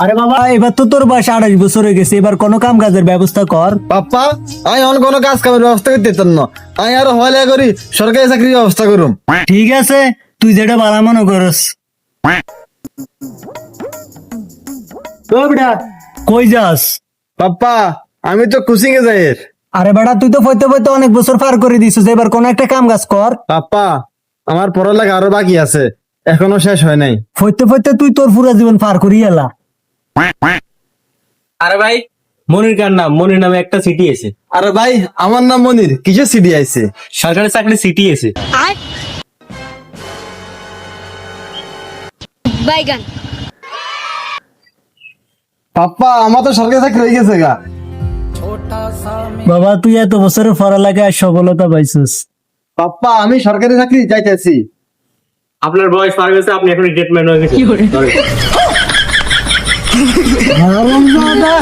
আরে বাবা, এবার তো তোর বয়স 28 বছর হয়ে গেছে, এবার কোনো কাম কাজের ব্যবস্থা কর। পাপ্পা আমি অন কোনো কাজ কামের ব্যবস্থা করতে দিতাম না, আমি আরো হলে করি সরকারি চাকরির ব্যবস্থা করুম। ঠিক আছে, তুই যেটা ভালো মনে করস। ও বেটা, কই যাস? পাপ্পা আমি তো কোচিং এ যাই। আরে বেটা, তুই তো পড়তে পড়তে অনেক বছর পার করে দিছিস, এবার কোন একটা কাম কাজ কর। পাপ্পা আমার পড়ালেখা আরো বাকি আছে, এখনো শেষ হয় নাই। পড়তে পড়তে তুই তোর পুরো জীবন পার করি এলা। আরে ভাই, মনির কার নাম? মনির নামে একটা সিটি আছে, আরে ভাই আমার নাম মনির, কিসের সিডি আইছে? সরকারি চাকরি সিটি আছে। বাইগান। পাপ্পা আমার তো সরকারি চাকরি হয়ে গেছে গা। বাবা, তুই এত বছরের পড়ালেখায় সফলতা পাইছিস। পাপ্পা আমি সরকারি চাকরি চাইতেছি। আপনার বয়স পার গেছে, আপনি এখন রিটায়ারমেন্ট হয়ে গেছে। হারামজাদা!